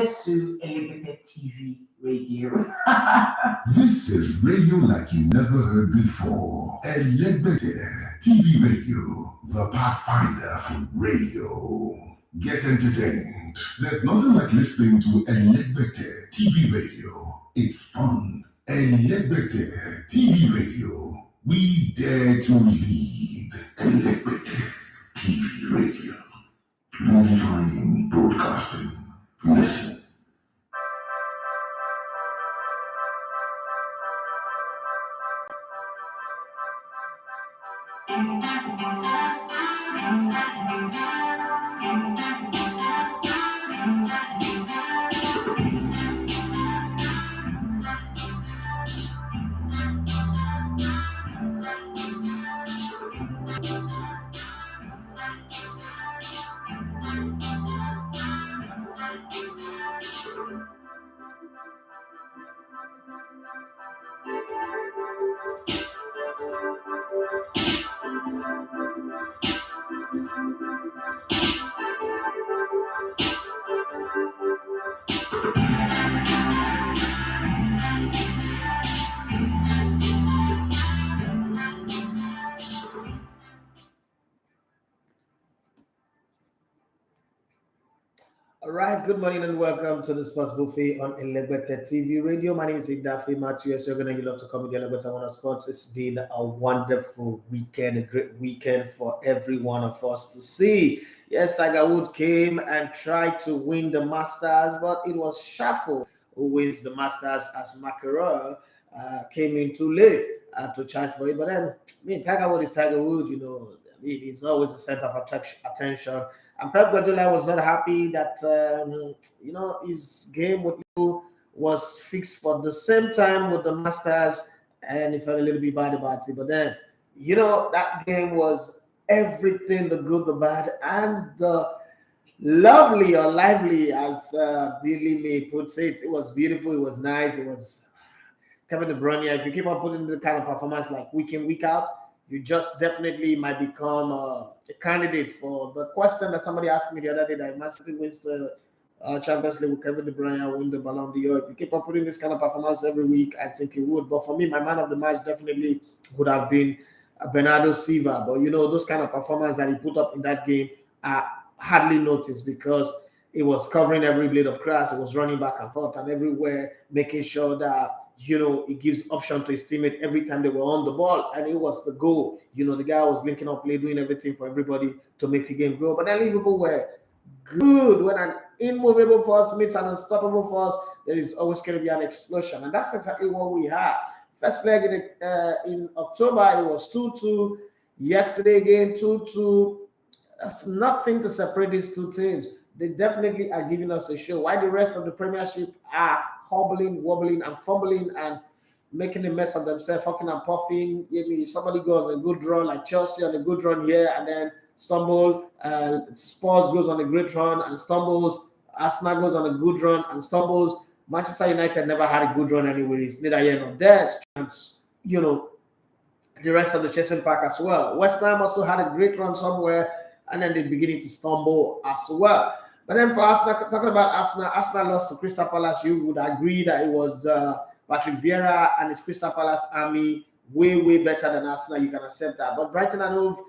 Yes, to a limited TV radio. This is radio like you never heard before. Elegbete TV Radio, the pathfinder for radio. Get entertained. There's nothing like listening to Elegbete TV Radio. It's fun. Elegbete TV Radio. We dare to lead. Elegbete TV Radio. Redefining broadcasting. Listen. All right, good morning and welcome to the Sports Buffet on Elegbete TV Radio. My name is Igdafi Matthew. As you're going to love to come with the Elegbete One of Sports. It's been a wonderful weekend, a great weekend for every one of us to see. Yes, Tiger Woods came and tried to win the Masters, but it was Shuffle who wins the Masters as McEnroe came in too late to charge for it. But then, Tiger Woods is Tiger Woods, he's always the center of attention. And Pep Guardiola was not happy that his game with Liverpool was fixed for the same time with the Masters, and he felt a little bit bad about it. But then, that game was everything: the good, the bad, and the lovely or lively, as Dilly May puts it. It was beautiful. It was nice. It was Kevin De Bruyne. If you keep on putting the kind of performance like week in, week out, you just definitely might become a candidate for the question that somebody asked me the other day, that if Man City wins the Champions League with Kevin De Bruyne, win the Ballon d'Or. If you keep on putting this kind of performance every week, I think you would. But for me, my man of the match definitely would have been Bernardo Silva. But those kind of performance that he put up in that game are hardly noticed because it was covering every blade of grass. It was running back and forth and everywhere, making sure that it gives option to his teammate every time they were on the ball, and it was the goal. The guy was linking up play, doing everything for everybody to make the game grow. But then Liverpool were good. When an immovable force meets an unstoppable force, there is always going to be an explosion, and that's exactly what we had. First leg in October, it was 2-2. Yesterday again, 2-2. That's nothing to separate these two teams. They definitely are giving us a show. Why the rest of the Premiership are hobbling, wobbling, and fumbling and making a mess of themselves, huffing and puffing. Somebody goes on a good run, like Chelsea on a good run here, and then stumble. Spurs goes on a great run and stumbles. Arsenal goes on a good run and stumbles. Manchester United never had a good run anyways. Neither here nor there. The rest of the chasing pack as well. West Ham also had a great run somewhere, and then they're beginning to stumble as well. But then for Arsenal, talking about Arsenal lost to Crystal Palace. You would agree that it was Patrick Vieira and his Crystal Palace army way, way better than Arsenal. You can accept that. But Brighton and Hove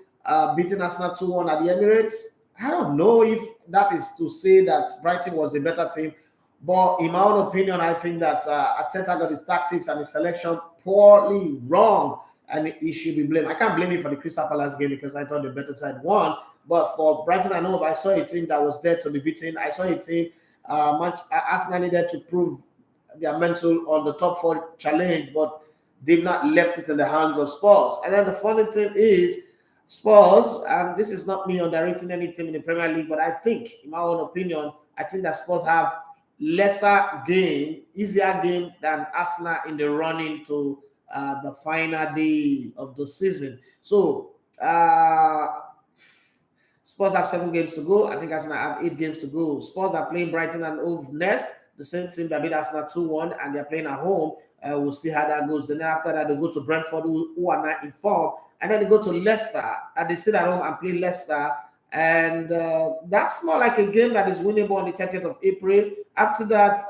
beating Arsenal 2-1 at the Emirates. I don't know if that is to say that Brighton was a better team. But in my own opinion, I think that Arteta got his tactics and his selection poorly wrong, and he should be blamed. I can't blame him for the Crystal Palace game because I thought the better side won. But for Brighton and Hove, I saw a team that was there to be beaten. I saw a team Arsenal needed to prove their mental on the top four challenge, but they've not left it in the hands of Spurs. And then the funny thing is, Spurs, and this is not me underrating any team in the Premier League, but I think, in my own opinion, I think that Spurs have easier game than Arsenal in the running to the final day of the season. So, Spurs have 7 games to go. I think Arsenal have 8 games to go. Spurs are playing Brighton and Hove next, the same team that beat Arsenal 2-1, and they're playing at home. We'll see how that goes. Then after that, they go to Brentford, who are not in form, and then they go to Leicester, and they sit at home and play Leicester, And that's more like a game that is winnable on the 30th of April. After that,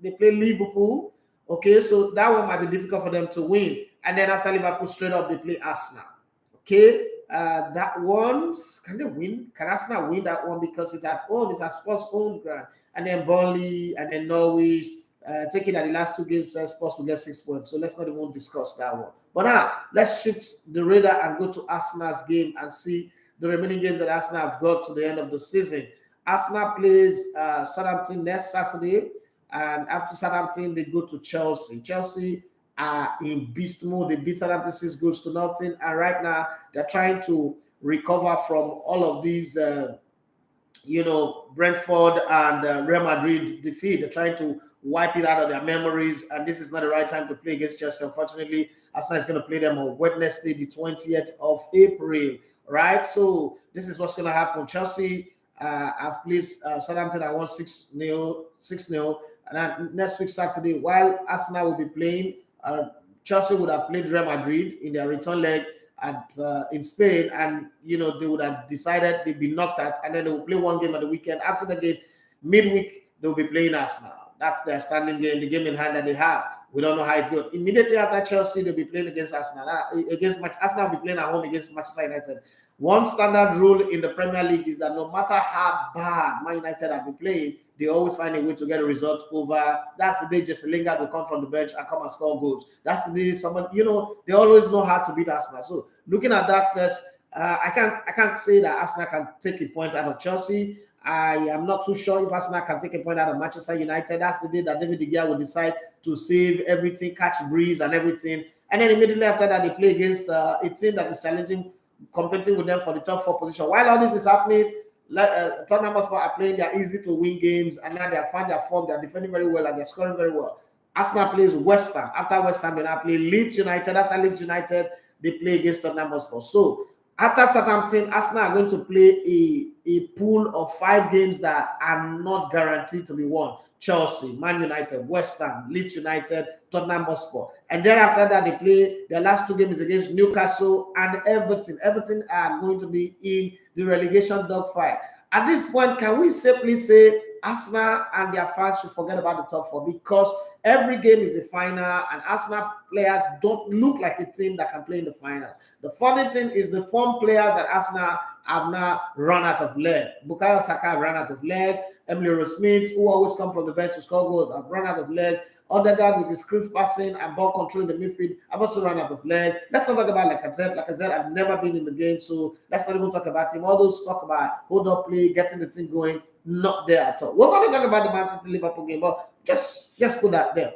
they play Liverpool. Okay, so that one might be difficult for them to win. And then after Liverpool, straight up, they play Arsenal. Okay, that one, can they win? Can Arsenal win that one? Because it's at home, it's at Spurs' own ground. And then Burnley, and then Norwich. Taking that the last two games, Spurs will get 6 points. So let's not even discuss that one. But now, let's shift the radar and go to Arsenal's game and see the remaining games that Arsenal have got to the end of the season. Arsenal plays Southampton next Saturday. And after Southampton, they go to Chelsea. Chelsea are in beast mode. They beat Southampton 6-0. And right now, they're trying to recover from all of these, Brentford and Real Madrid defeat. They're trying to wipe it out of their memories. And this is not the right time to play against Chelsea. Unfortunately, Arsenal is going to play them on Wednesday, the 20th of April. Right? So this is what's going to happen. Chelsea have played Southampton and won 6-0. And then next week, Saturday, while Arsenal will be playing, Chelsea would have played Real Madrid in their return leg in Spain, and they would have decided they'd be knocked out, and then they will play one game at the weekend. After the game, midweek, they'll be playing Arsenal. That's their standing game, the game in hand that they have. We don't know how it goes. Immediately after Chelsea, they'll be playing against Arsenal. Arsenal will be playing at home against Manchester United. One standard rule in the Premier League is that no matter how bad Man United have been playing, they always find a way to get a result over. That's the day Jesse Lingard will come from the bench and come and score goals. That's the day someone, they always know how to beat Arsenal. So looking at that first, I can't say that Arsenal can take a point out of Chelsea. I am not too sure if Arsenal can take a point out of Manchester United. That's the day that David De Gea will decide to save everything, catch breeze and everything. And then immediately after that, they play against a team that is challenging, competing with them for the top 4 position. While all this is happening, Tottenham Hotspur are playing their easy to win games, and now they have found their form. They're defending very well and they're scoring very well. Arsenal plays West Ham. After West Ham, they now play Leeds United. After Leeds United, they play against Tottenham Hotspur. So after Southampton, Arsenal are going to play a pool of 5 games that are not guaranteed to be won. Chelsea, Man United, West Ham, Leeds United, Tottenham Hotspur. And then after that, they play their last 2 games against Newcastle and Everton. Everton are going to be in the relegation dogfight. At this point, can we safely say Arsenal and their fans should forget about the top 4? Because every game is a final, and Arsenal players don't look like a team that can play in the finals. The funny thing is the form players at Arsenal have now run out of leg. Bukayo Saka have run out of leg. Emily Rose-Smith, who always come from the bench to score goals, have run out of leg. Odegaard with his crisp passing and ball control in the midfield have also run out of leg. Let's not talk about Lacazette. Lacazette have never been in the game, so let's not even talk about him. All those talk about hold up play, getting the team going, not there at all. We're going to talk about the Man City Liverpool game, but just put that there.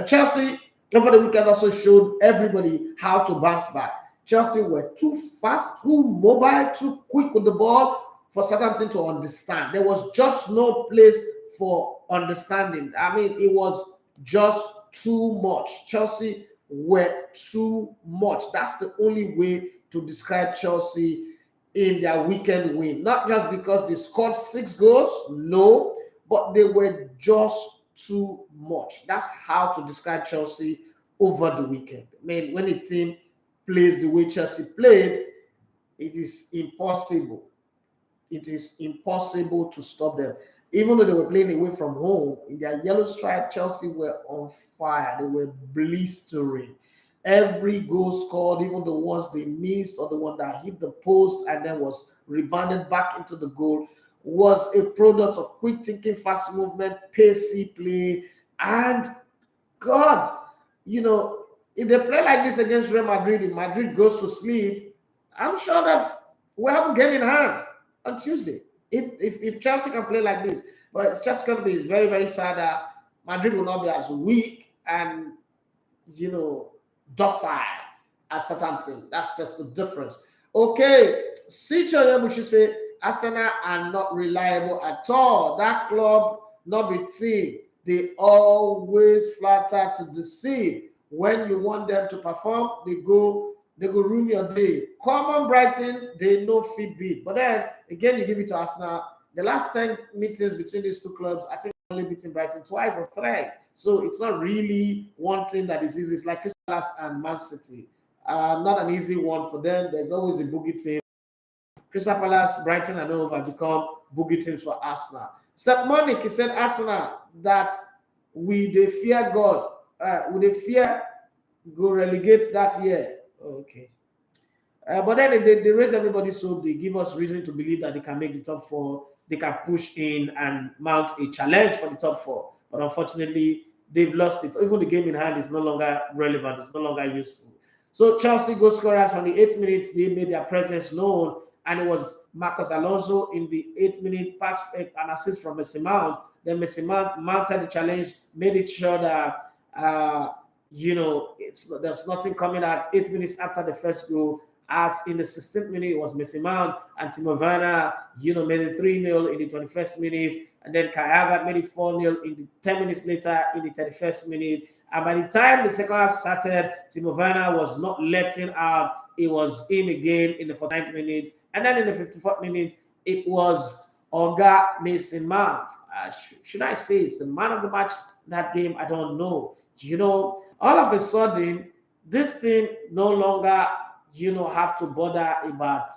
Chelsea over the weekend also showed everybody how to bounce back. Chelsea were too fast, too mobile, too quick with the ball for Southampton to understand. There was just no place for understanding. I mean, it was just too much. Chelsea were too much. That's the only way to describe Chelsea in their weekend win. Not just because they scored 6 goals, no, but they were just too much. That's how to describe Chelsea over the weekend. I mean, when a team plays the way Chelsea played, it is impossible. It is impossible to stop them. Even though they were playing away from home, in their yellow stripe, Chelsea were on fire. They were blistering. Every goal scored, even the ones they missed or the one that hit the post and then was rebounded back into the goal, was a product of quick thinking, fast movement, pacey play. And God, if they play like this against Real Madrid, if Madrid goes to sleep, I'm sure that we have a game in hand on Tuesday. If Chelsea can play like this, but it's just going to be very, very sad that Madrid will not be as weak and, docile as Southampton. That's just the difference. Okay, Sicho we should say Arsenal are not reliable at all. That club, not be team, they always flatter to deceive. When you want them to perform, they go ruin your day. Common Brighton, they know fit beat. But then again, you give it to Arsenal. The last 10 meetings between these two clubs, I think only beating Brighton twice or thrice. So it's not really one thing that is easy. It's like Crystal Palace and Man City. Not an easy one for them. There's always a boogie team. Crystal Palace, Brighton, and over become boogie teams for Arsenal. Step Monique, he said Arsenal that we they fear God, we they fear go relegate that year. Okay. But then they raise everybody's hope. They give us reason to believe that they can make the top four. They can push in and mount a challenge for the top four. But unfortunately, they've lost it. Even the game in hand is no longer relevant. It's no longer useful. So Chelsea goal scorers from the 8th minute, they made their presence known. And it was Marcos Alonso in the 8th minute pass, an assist from Messi Mount. Then Messi Mount mounted the challenge, made it sure that, there's nothing coming at 8 minutes after the first goal. As in the 16th minute, it was Messi Mount and Timo Werner, made it 3-0 in the 21st minute. And then Kai Havertz made it 4-0 in the 10 minutes later in the 31st minute. And by the time the second half started, Timo Werner was not letting out. It was in again in the 49th minute. And then in the 54th minute, it was Olga Mason Mount. Should I say it's the man of the match that game? I don't know. All of a sudden, this thing no longer have to bother about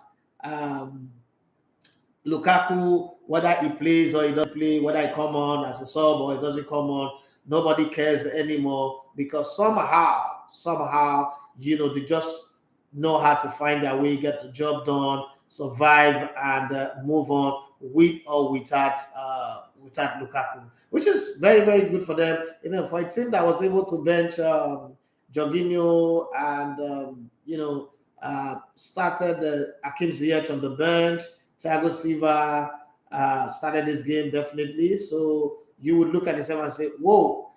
Lukaku, whether he plays or he doesn't play, whether he come on as a sub or he doesn't come on. Nobody cares anymore because somehow, they just know how to find their way, get the job done, survive, and move on with or without Lukaku, which is very, very good for them. For a team that was able to bench Jorginho and started Hakim Ziyech on the bench. Thiago Silva started this game definitely. So you would look at the same and say, whoa,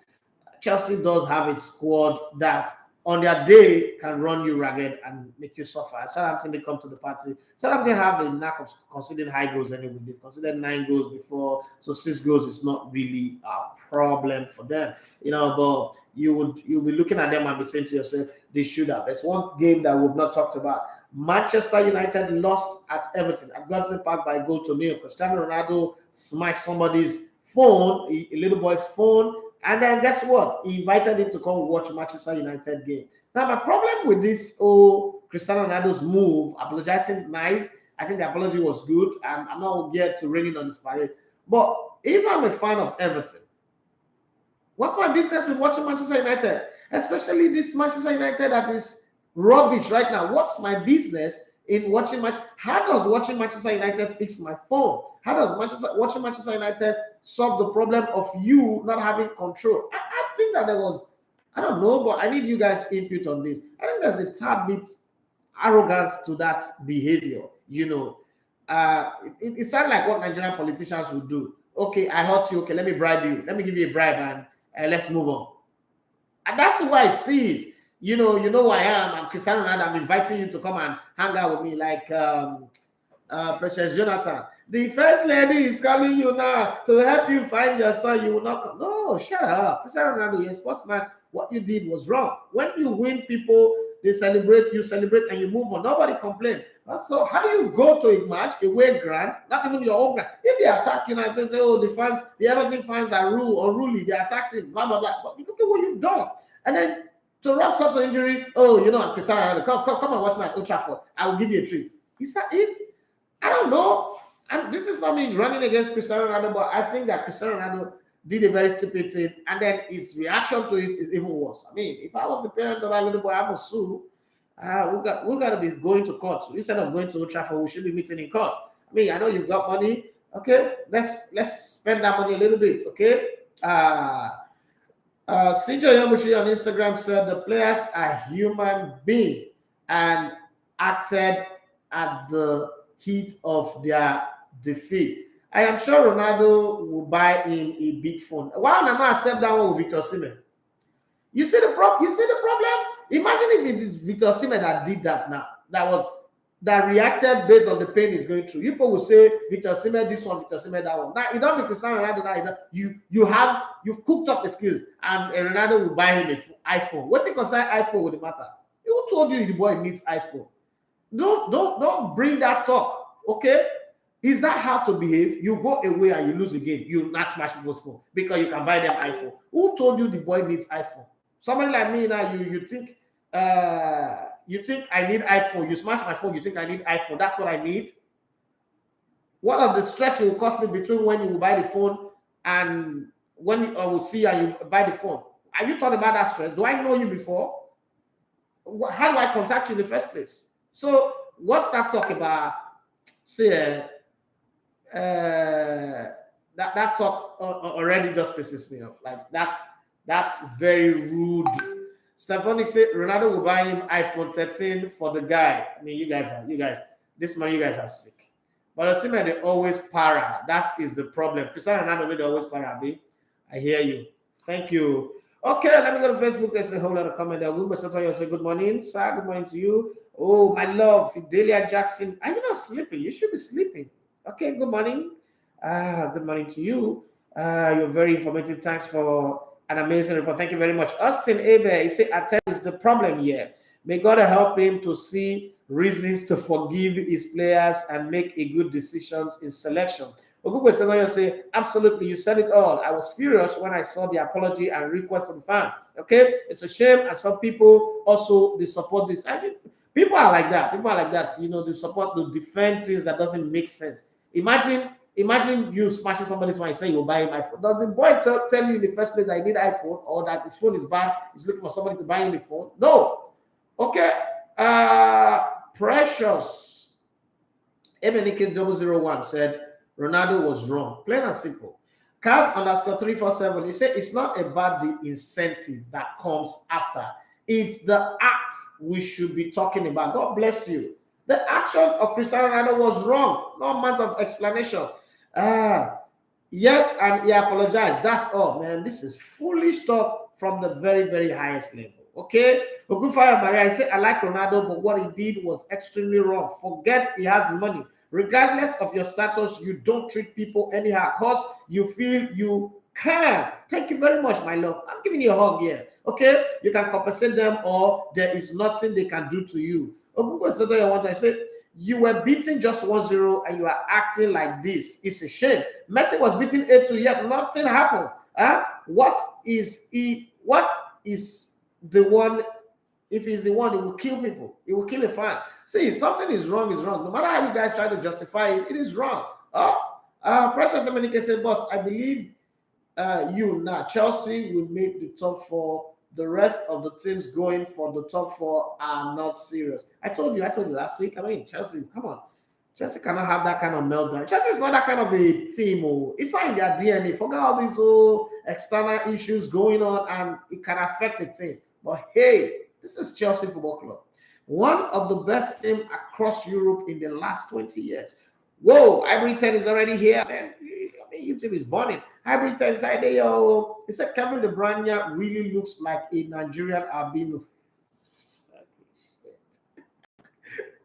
Chelsea does have a squad that on their day can run you ragged and make you suffer. Southampton, they come to the party. Southampton have a knack of conceding high goals anyway. They've considered 9 goals before, so 6 goals is not really a problem for them. But you'll be looking at them and be saying to yourself, they should have. There's one game that we've not talked about. Manchester United lost at Everton at Goodison Park by a goal to nil. Cristiano Ronaldo smashed somebody's phone, a little boy's phone, and then guess what? He invited him to come watch Manchester United game. Now, my problem with this Cristiano Ronaldo's move, apologizing nice, I think the apology was good. I'm not yet to raining on his parade. But if I'm a fan of Everton, what's my business with watching Manchester United? Especially this Manchester United that is rubbish right now. What's my business in watching match? How does watching Manchester United fix my phone? How does watching Manchester United solve the problem of you not having control? I think that there was, I don't know, but I need you guys' input on this. I think there's a tad bit arrogance to that behavior. It sounds like what Nigerian politicians would do. Okay, I hurt you. Okay, let me bribe you. Let me give you a bribe and let's move on. And that's the way I see it. You know who I am. I'm Cristiano Ronaldo. I'm inviting you to come and hang out with me, like Precious Jonathan. The first lady is calling you now to help you find your son. You will not come. No, shut up. Cristiano Ronaldo, you're a sportsman. What you did was wrong. When you win, people, they celebrate, you celebrate, and you move on. Nobody complains. So how do you go to a match, away ground, not even your own ground? If they attack you, they say, oh, the Everton fans are unruly, they attacked him, blah, blah, blah. But look at what you've done. And then to wrap up the injury, I'm Cristiano Ronaldo, come and watch my Old Trafford. I will give you a treat. Is that it? I don't know. And this is not me running against Cristiano Ronaldo, but I think that Cristiano Ronaldo did a very stupid thing, and his reaction to it is even worse. I mean, if I was the parent of that little boy, I would sue. We got to be going to court. So instead of going to Old Trafford, we should be meeting in court. I mean, I know you've got money. Okay, let's spend that money a little bit. Okay. Sinjo Yamushi on Instagram said the players are human beings and acted at the heat of their defeat. I am sure Ronaldo will buy him a big phone. Why am I not accept that one with Victor Osimhen? You see the problem? Imagine if it is Victor Osimhen that did that now. That reacted based on the pain he's going through. People will say Victor Osimhen this one, Victor Osimhen that one. Now it don't be Cristiano Ronaldo now. You've cooked up the skills, and Ronaldo will buy him an iPhone. What's it concern iPhone with the matter? Who told you the boy needs iPhone? Don't bring that talk. Okay? Is that how to behave? You go away and you lose a game. You not smash people's phone because you can buy them iPhone. Who told you the boy needs iPhone? Somebody like me now, you think I need iPhone. You smash my phone, you think I need iPhone. That's what I need. What of the stress it will cost me between when you will buy the phone and when I will see and you buy the phone? Have you thought about that stress? Do I know you before? How do I contact you in the first place? So what's that talk about? See, that talk already just pisses me off. Like that's very rude. Stephanic said Ronaldo will buy him iPhone 13 for the guy. I mean, you guys, this man, you guys are sick. But I see man, they always para. That is the problem. Cristiano Ronaldo, they always para. I hear you. Thank you. Okay, let me go to Facebook. There's a whole lot of comment there. Wilbur Sotoyo say good morning, sir. Good morning to you. Oh, my love, Fidelia Jackson. Are you not sleeping? You should be sleeping. Okay, good morning. Good morning to you. You're very informative. Thanks for an amazing report. Thank you very much. Austin Abe, he said, Arteta is the problem here. May God help him to see reasons to forgive his players and make a good decisions in selection. Ogubo Senoyo say, absolutely, you said it all. I was furious when I saw the apology and request from fans. Okay, it's a shame, and some people also they support this. I mean, people are like that. People are like that. You know, they support, they defend things that doesn't make sense. Imagine you smashing somebody's phone and saying you'll buy him iPhone. Does the boy tell you in the first place that he need iPhone or that his phone is bad? He's looking for somebody to buy him a phone? No. Okay. Precious. MNK001 said Ronaldo was wrong. Plain and simple. Cars_347. He said it's not about the incentive that comes after. It's the act we should be talking about. God bless you. The action of Cristiano Ronaldo was wrong. No amount of explanation. Yes, and he apologized. That's all, man. This is foolish talk from the very, very highest level. Okay? Ogufaya Maria, I say I like Ronaldo, but what he did was extremely wrong. Forget he has money. Regardless of your status, you don't treat people anyhow because you feel you can. Thank you very much, my love. I'm giving you a hug here. Okay? You can compensate them or there is nothing they can do to you. I said, you were beaten just 1-0 and you are acting like this. It's a shame. Messi was beaten 8-2, yet nothing happened. What is the one? If he's the one, he will kill people. He will kill a fan. See, something is wrong, is wrong. No matter how you guys try to justify it, it is wrong. Precious Dominica said, boss, I believe you now. Chelsea will make the top 4. The rest of the teams going for the top 4 are not serious. I told you last week. I mean, Chelsea, come on. Chelsea cannot have that kind of meltdown. Chelsea is not that kind of a team. It's not in their DNA. Forget all these whole external issues going on and it can affect a team. But hey, this is Chelsea Football Club. One of the best teams across Europe in the last 20 years. Whoa, Ivory 10 is already here, man. I mean, YouTube is burning. Hybrid inside there, yo. He said Kevin De Bruyne really looks like a Nigerian albino.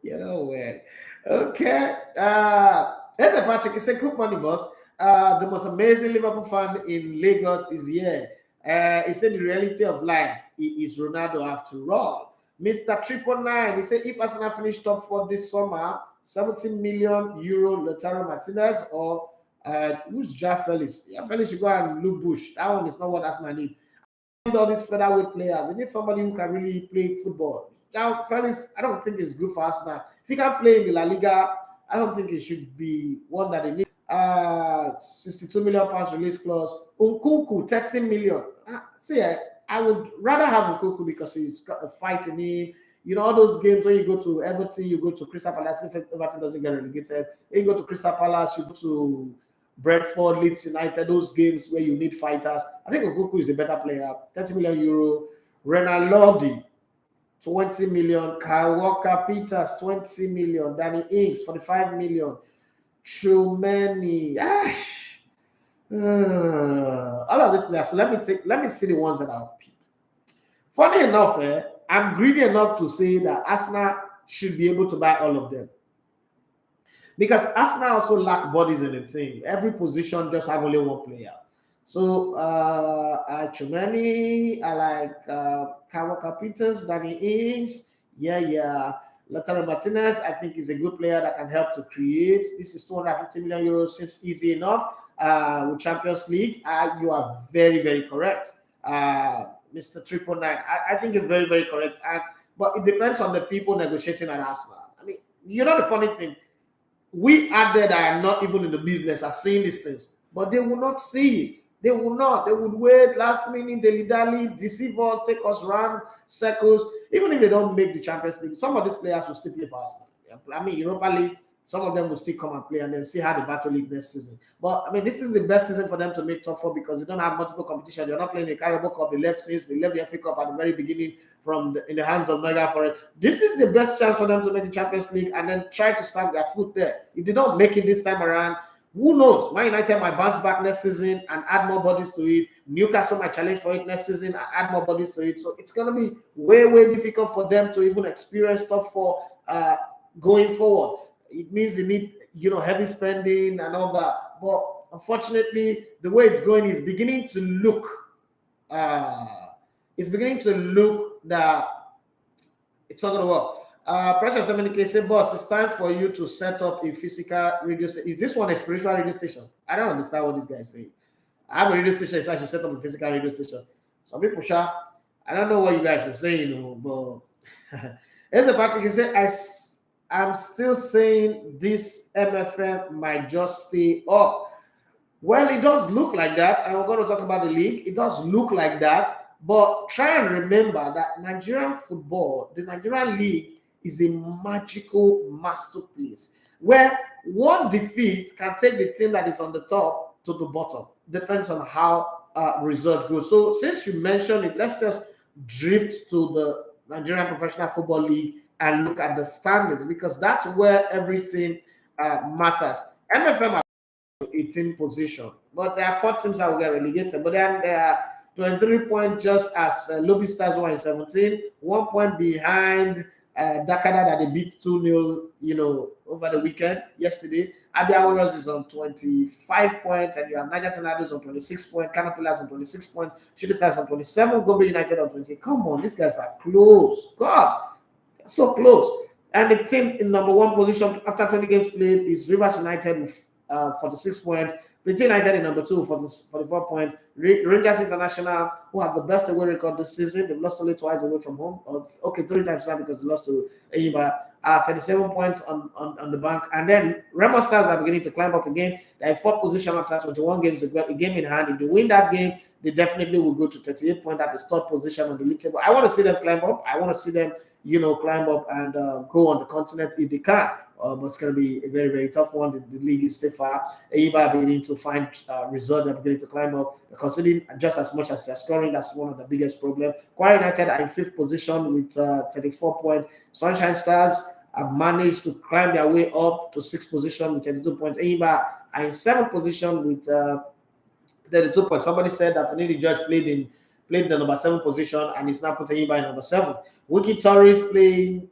Well. Okay. There's a Patrick. He said, "Cook money, boss. The most amazing Liverpool fan in Lagos is here." He said, "The reality of life is Ronaldo after all." Mr. 999. He said, "If Arsenal finish top 4 this summer, 17 million euro Lautaro Martinez or." Who's Ja Felix? Yeah, Felix should go and look Bush. That one is not what Arsenal need. I need all these featherweight players. They need somebody who can really play football. Ja Felix, I don't think it's good for Arsenal. If he can play in the La Liga, I don't think it should be one that they need. 62 million pounds release clause. Nkunku, 13 million. See, I would rather have Nkunku because he's got a fight in him. You know, all those games when you go to Everton, you go to Crystal Palace. If Everton doesn't get relegated, you go to Crystal Palace, you go to Brentford, Leeds United, those games where you need fighters. I think Nkunku is a better player. 30 million euro. Renan Lodi, 20 million. Kyle Walker-Peters, 20 million. Danny Ings, 45 million. Chumeni. All of these players. So let me see the ones that I'll pick. Funny enough, I'm greedy enough to say that Arsenal should be able to buy all of them. Because Arsenal also lack bodies in the team. Every position just have only one player. So I like Chumeni, I like Kawaka Peters, Danny Ings. Lautaro Martinez, I think is a good player that can help to create. This is 250 million euros, seems easy enough with Champions League. You are very, very correct. Mr. 999, I think you're very, very correct. But it depends on the people negotiating at Arsenal. I mean, you know the funny thing, we out there that are not even in the business are seeing these things, but they will not see it. They will not. They would wait last minute, dilly-dally, deceive us, take us round circles. Even if they don't make the Champions League, some of these players will still play for Arsenal. I mean, Europa League, some of them will still come and play and then see how the battle league next season. But I mean, this is the best season for them to make top four because you don't have multiple competition. They're not playing the Carabao Cup. They left the FA Cup at the very beginning in the hands of Mega for it. This is the best chance for them to make the Champions League and then try to stamp their foot there. If they don't make it this time around, who knows? Man United might bounce back next season and add more bodies to it. Newcastle might challenge for it next season and add more bodies to it. So it's going to be way, way difficult for them to even experience top four going forward. It means they need, heavy spending and all that. But unfortunately, the way it's going is beginning to look. That it's not going to work. Precious Dominic say, boss, it's time for you to set up a physical radio station. Is this one a spiritual radio station? I don't understand what this guy is saying. I have a radio station, so I should set up a physical radio station. Some people, I don't know what you guys are saying, but as a Patrick, he said, I'm still saying this MFM might just stay up. Well, it does look like that, and we're going to talk about the league. It does look like that, but try and remember that Nigerian football, the Nigerian league, is a magical masterpiece where one defeat can take the team that is on the top to the bottom. Depends on how result goes. So since you mentioned it, let's just drift to the Nigerian Professional Football League and look at the standards because that's where everything matters. MFM are 18th position, but there are 4 teams that will get relegated. But then there are 23 points just as Lobby Stars were in 17, 1 point behind Dakada that they beat 2-0, over the weekend yesterday. Abia Warriors is on 25 points, and you have Niger Tornadoes on 26 points, Kano Pillars on 26 points, Shooting Stars on 27, Gombe United on 20. Come on, these guys are close. God, so close. And the team in number 1 position after 20 games played is Rivers United with 46 points. Plateau United in number 2 for 44 points. Rangers International, who have the best away record this season, they've lost only twice away from home. 3 times now because they lost to Eyiba. 37 points on the bank. And then Remo Stars are beginning to climb up again. They're in 4th position after 21 games. They've got a game in hand. If they win that game, they definitely will go to 38 points at the 3rd position on the league table. I want to see them climb up. I want to see them, climb up and go on the continent if they can. But it's going to be a very, very tough one. The league is still far. Eyiba are beginning to find results. They're beginning to climb up. They're considering just as much as they're scoring. That's one of the biggest problems. Kwara United are in 5th position with 34 points. Sunshine Stars have managed to climb their way up to 6th position with 32 points. Eyiba are in 7th position with 32 points. Somebody said that Finidi George played the number 7 position and is now putting Eyiba in number 7. Wiki Torres playing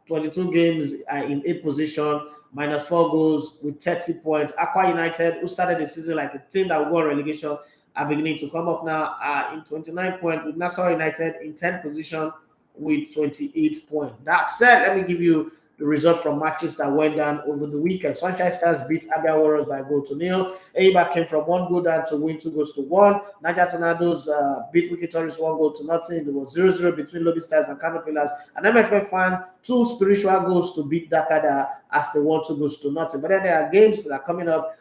22 games in 8th position, minus 4 goals with 30 points. Aqua United, who started the season like a team that will go on relegation, are beginning to come up now in 29 points with Nassau United in 10th position with 28 points. That said, let me give you the result from matches that went down over the weekend. Sunshine Stars beat Abia Warriors by 1-0. Eyiba came from 1 goal down to win 2-1. Niger Tornadoes beat Wiki Torres 1-0. There was 0-0 between Lobby Stars and Kano Pillars. And MFF found 2 spiritual goals to beat Dakada as they won 2-0. But then there are games that are coming up,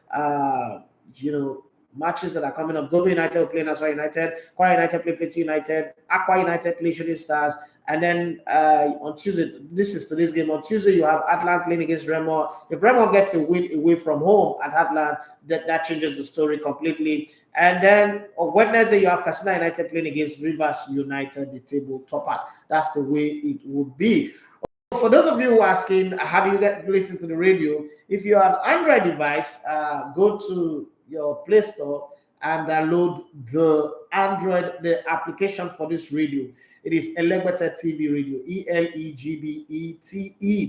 matches that are coming up. Gombe United will play Nassau United. Kwara United play Plateau United. Aqua United play Shooting Stars. And then on Tuesday, this is today's game. On Tuesday, you have Atlant playing against Remo. If Remo gets a win away from home at Atlant, that changes the story completely. And then on Wednesday, you have Katsina United playing against Rivers United, the table toppers. That's the way it would be. For those of you who are asking, how do you listen to the radio? If you have an Android device, go to your Play Store and download the application for this radio. It is Elegbete TV Radio, ELEGBETE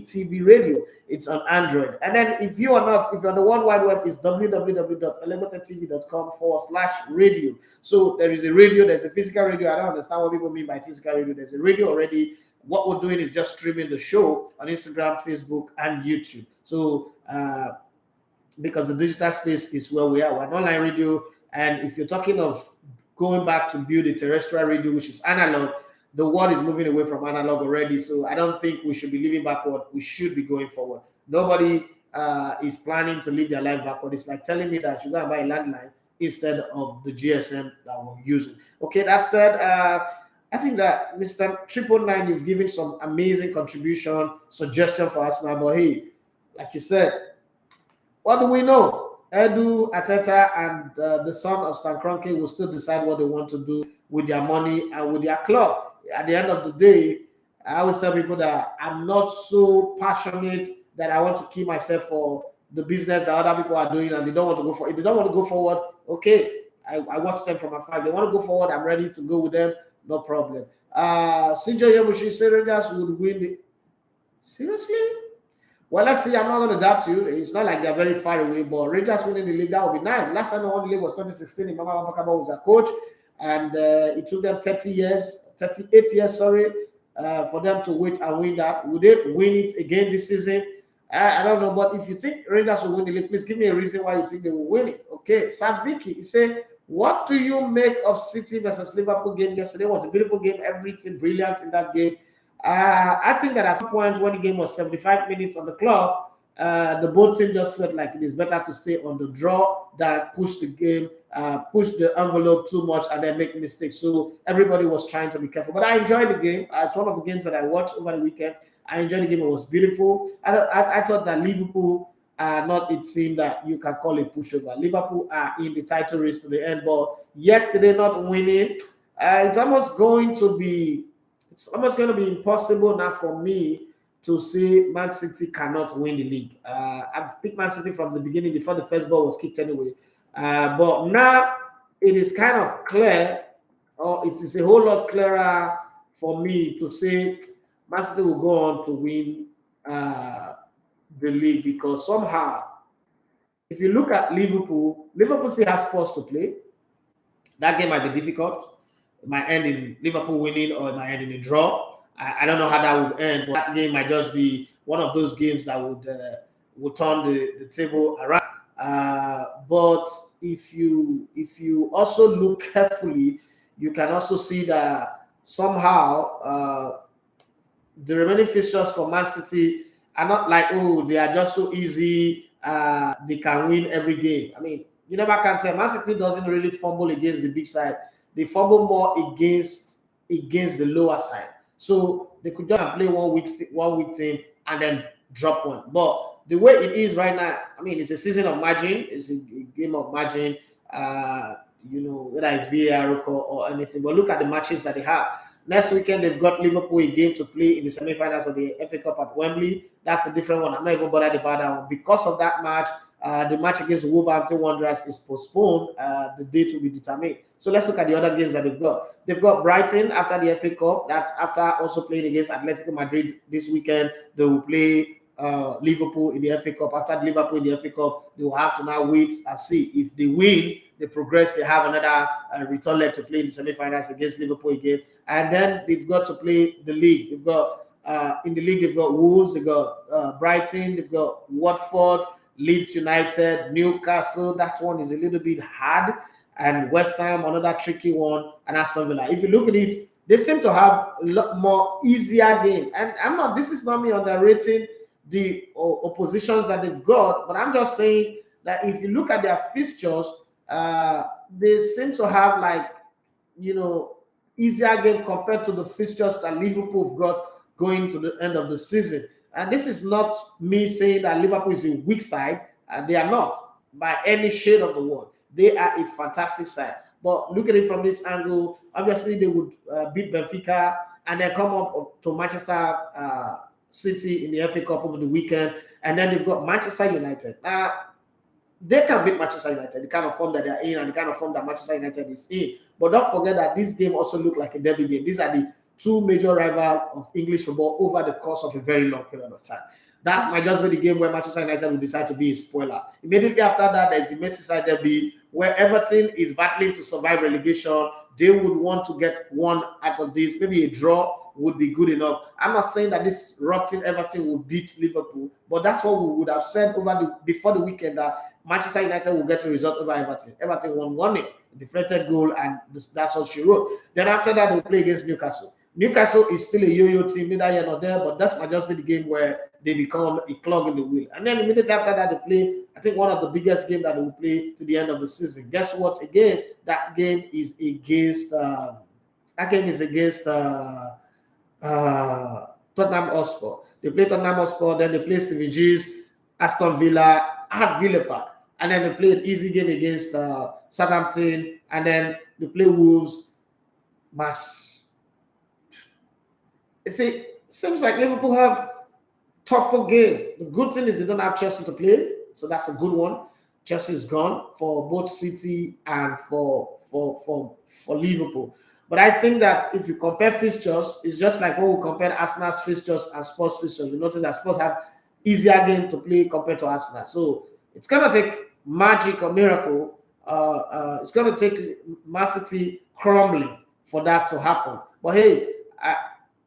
TV Radio. It's on Android. And then if you're on the World Wide Web, it's www.elegbetetv.com/radio. So there is a radio, there's a physical radio. I don't understand what people mean by physical radio. There's a radio already. What we're doing is just streaming the show on Instagram, Facebook, and YouTube. So because the digital space is where we are. We're an online radio. And if you're talking of going back to build a terrestrial radio, which is analog, the world is moving away from analog already. So I don't think we should be living backward. We should be going forward. Nobody is planning to leave their life backward. It's like telling me that I should go and buy a landline instead of the GSM that we're using. Okay, that said, I think that Mr. 999, you've given some amazing contribution, suggestion for us now. But hey, like you said, what do we know? Edu, Arteta, and the son of Stan Kroenke will still decide what they want to do with their money and with their club. At the end of the day, I always tell people that I'm not so passionate that I want to kill myself for the business that other people are doing and they don't want to go for. If they don't want to go forward, okay, I watch them from afar. If they want to go forward, I'm ready to go with them. No problem. Sinjo Yamushi say Rangers would win the. Seriously? Well, let's see. I'm not going to doubt you. It's not like they're very far away, but Rangers winning the league, that would be nice. Last time they won the league was 2016. Mama Bakaba was a coach, and it took them 38 years, for them to wait and win that. Would they win it again this season? I don't know, but if you think Rangers will win the league, please give me a reason why you think they will win it. Okay, Saviki, he said, what do you make of City versus Liverpool game yesterday? It was a beautiful game, everything brilliant in that game. I think that at some point when the game was 75 minutes on the clock, the both team just felt like it is better to stay on the draw than push the game, push the envelope too much and then make mistakes. So everybody was trying to be careful. But I enjoyed the game. It's one of the games that I watched over the weekend. I enjoyed the game. It was beautiful. I thought that Liverpool are not a team that you can call a pushover. Liverpool are in the title race to the end, but yesterday not winning, it's almost going to be impossible now for me to say Man City cannot win the league. I've picked Man City from the beginning before the first ball was kicked anyway. But now it is kind of clear, or it is a whole lot clearer for me to say Man City will go on to win the league, because somehow, if you look at Liverpool still has Spurs to play. That game might be difficult. It might end in Liverpool winning or it might end in a draw. I don't know how that would end, but that game might just be one of those games that would turn the table around. But if you also look carefully, you can also see that somehow the remaining fixtures for Man City are not like, oh, they are just so easy, they can win every game. I mean, you never can tell. Man City doesn't really fumble against the big side. They fumble more against the lower side. So they could just play one week team and then drop one. But the way it is right now, I mean, it's a season of margin. It's a game of margin, whether it's VAR or anything. But look at the matches that they have. Next weekend, they've got Liverpool again to play in the semi-finals of the FA Cup at Wembley. That's a different one. I'm not even bothered about that one. Because of that match, the match against Wolverhampton Wanderers is postponed. The date will be determined. So let's look at the other games that they've got. They've got Brighton after the FA Cup. That's after also playing against Atletico Madrid this weekend. They will play Liverpool in the FA Cup. After Liverpool in the FA Cup, they will have to now wait and see. If they win, they progress. They have another return leg to play in the semi-finals against Liverpool again. And then they've got to play the league. They've got in the league, they've got Wolves, they've got Brighton, they've got Watford, Leeds United, Newcastle. That one is a little bit hard. And West Ham, another tricky one, and Aston Villa. If you look at it, they seem to have a lot more easier game. And this is not me underrating the oppositions that they've got, but I'm just saying that if you look at their fixtures, they seem to have easier game compared to the fixtures that Liverpool have got going to the end of the season. And this is not me saying that Liverpool is a weak side. They are not by any shade of the word. They are a fantastic side. But look at it from this angle. Obviously, they would beat Benfica and then come up to Manchester City in the FA Cup over the weekend. And then they've got Manchester United. They can beat Manchester United, the kind of form that they're in and the kind of form that Manchester United is in. But don't forget that this game also looked like a derby game. These are the two major rivals of English football over the course of a very long period of time. That might just be the game where Manchester United will decide to be a spoiler. Immediately after that, there's the Merseyside derby where Everton is battling to survive relegation. They would want to get one out of this. Maybe a draw would be good enough. I'm not saying that this rotting Everton will beat Liverpool, but that's what we would have said before the weekend, that Manchester United will get a result over Everton. Everton won 1-0, deflected goal, and that's all she wrote. Then after that, they'll play against Newcastle. Newcastle is still a yo-yo team, neither here nor there, but that might just be the game where they become a clog in the wheel. And then immediately after that, they play, I think, one of the biggest games that they will play to the end of the season. Guess what? Again, that game is against Tottenham Hotspur. They play Tottenham Hotspur, then they play Steven G's, Aston Villa at Villa Park, and then they play an easy game against Southampton, and then they play Wolves. Match. It seems like Liverpool have tougher game. The good thing is they don't have Chelsea to play, so that's a good one. Chelsea is gone for both City and for Liverpool. But I think that if you compare fixtures, it's just like when we compare Arsenal's fixtures and Spurs fixtures. You notice that Spurs have easier game to play compared to Arsenal. So it's gonna take magic or miracle. It's gonna take Man City crumbling for that to happen. But hey,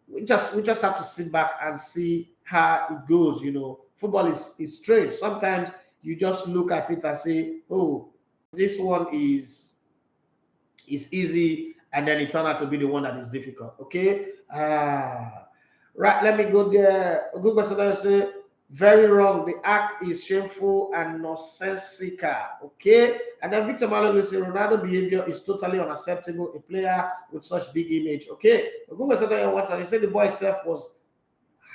we just have to sit back and see how it goes. You know, football is strange. Sometimes you just look at it and say, "Oh, this one is easy," and then it turned out to be the one that is difficult. Okay, right. Let me go there. A good person say, very wrong. The act is shameful and nonsensical. Okay, and then Victor Malo will say Ronaldo behavior is totally unacceptable. A player with such big image. Okay, a good person he said the boy self was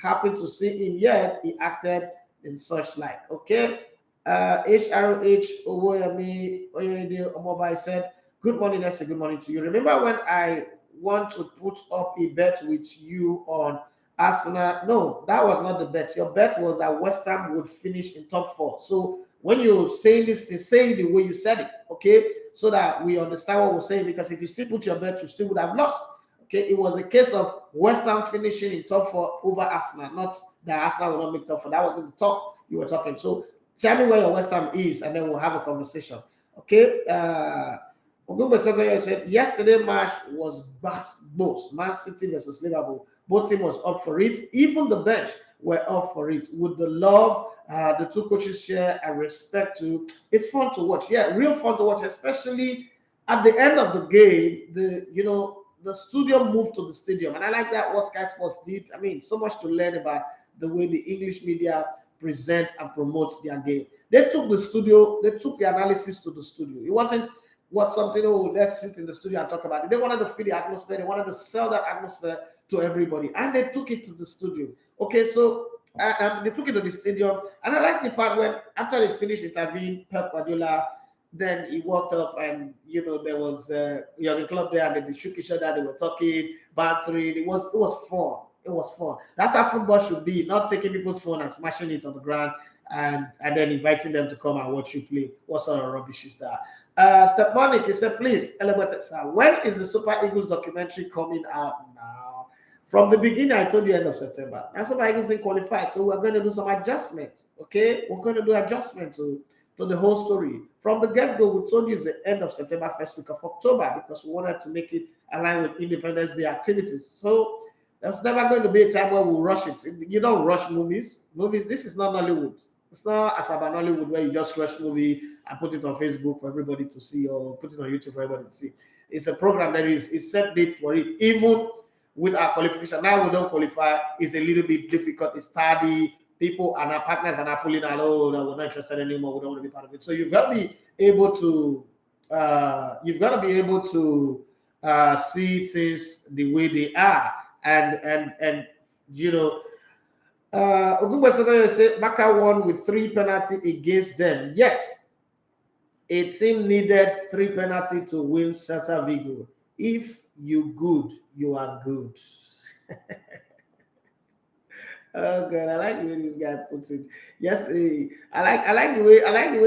happy to see him, yet he acted in such like. Okay, HRH Owoyemi Oyede Omobai said, good morning, Esther. Good morning to you. Remember when I want to put up a bet with you on Arsenal? No, that was not the bet. Your bet was that West Ham would finish in top 4. So when you're saying this, say the way you said it, okay? So that we understand what we're saying. Because if you still put your bet, you still would have lost. Okay, it was a case of West Ham finishing in top 4 over Arsenal, not that Arsenal will not make top 4. That wasn't the talk you were talking. So tell me where your West Ham is, and then we'll have a conversation. Okay. Ogunbo said yesterday match was both Man City versus Liverpool. Both teams was up for it. Even the bench were up for it. With the love the two coaches share and respect to, it's fun to watch. Yeah, real fun to watch, especially at the end of the game. The studio moved to the stadium, and I like that what Sky Sports did. I mean, so much to learn about the way the English media present and promote their game. They took the analysis to the studio. It wasn't something, let's sit in the studio and talk about it. They wanted to feel the atmosphere. They wanted to sell that atmosphere to everybody. And they took it to the studio. Okay, so they took it to the stadium. And I like the part when, after they finished interviewing Pep Guardiola, then he walked up and, there was Jurgen Klopp there, and they shook each other. They were talking, bantering. It was fun. It was fun. That's how football should be, not taking people's phone and smashing it on the ground and then inviting them to come and watch you play. What sort of rubbish is that? Step Monique, he said, please, Elevated sir, when is the Super Eagles documentary coming out now? From the beginning, I told you end of September. Now Super Eagles didn't qualify, so we're going to do some adjustments. Okay, we're going to do adjustments to the whole story. From the get-go, we told you it's the end of September, first week of October, because we wanted to make it align with Independence Day activities. So there's never going to be a time where we rush it. You don't rush movies. This is not Nollywood. It's not as about Nollywood where you just rush movie and put it on Facebook for everybody to see, or put it on YouTube for everybody to see. It's a program that is set date for it. Even with our qualification, now we don't qualify. It's a little bit difficult. It's tardy. People and our partners are not pulling out. Oh, no, we're not interested anymore. We don't want to be part of it. So you've got to be able to see things the way they are, and Ogunbo said Baka won with 3 penalties against them. Yet, a team needed 3 penalties to win Celta Vigo. If you good, you are good. Oh God, I like the way this guy puts it. Yes, I like the way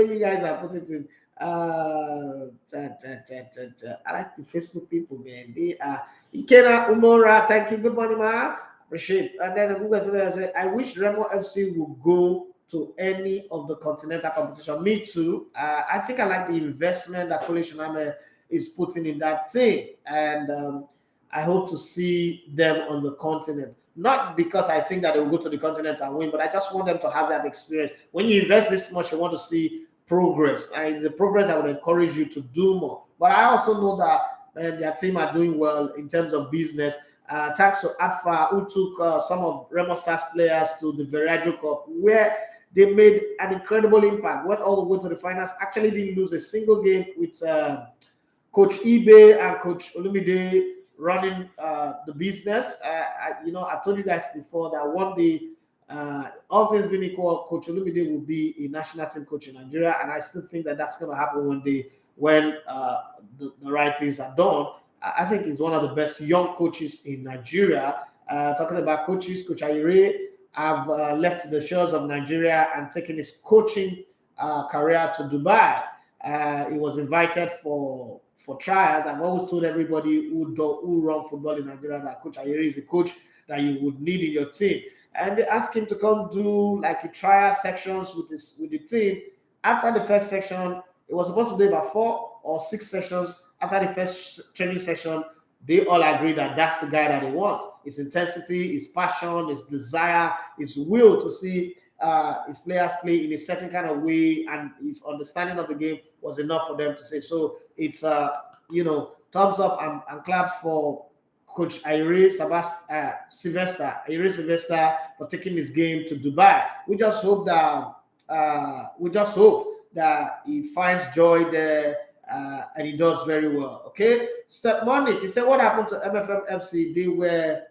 you guys are putting it. I like the Facebook people, man. They are Ikena Umora. Thank you. Good morning, ma. Appreciate. And then Google said, I wish Remo FC would go to any of the continental competition. Me too. I think I like the investment that Kole Shoname is putting in that thing, and I hope to see them on the continent. Not because I think that they will go to the continent and win, but I just want them to have that experience. When you invest this much, you want to see progress. And the progress, I would encourage you to do more. But I also know that their team are doing well in terms of business. Thanks to Atfa, who took some of Remo Stars players to the Viaggio Cup, where they made an incredible impact, went all the way to the finals, actually didn't lose a single game with Coach Ibe and Coach Olumide running the business. I've told you guys before that one day, all things being equal, Coach Olumide will be a national team coach in Nigeria, and I still think that that's going to happen one day when the right things are done. I think he's one of the best young coaches in Nigeria. Talking about coaches, Coach Ayere have left the shores of Nigeria and taken his coaching career to Dubai. He was invited for trials. I've always told everybody who run football in Nigeria that Coach Ayere is the coach that you would need in your team. And they asked him to come do like a trial sections with the team. After the first section, it was supposed to be about 4 or 6 sessions. After the first training session, they all agree that that's the guy that they want. His intensity, his passion, his desire, his will to see his players play in a certain kind of way, and his understanding of the game was enough for them to say. So it's thumbs up and claps for Coach Ayere Sylvester for taking his game to Dubai. We just hope that he finds joy there and he does very well. Okay, Step Monique, he said, what happened to MFM FC? They were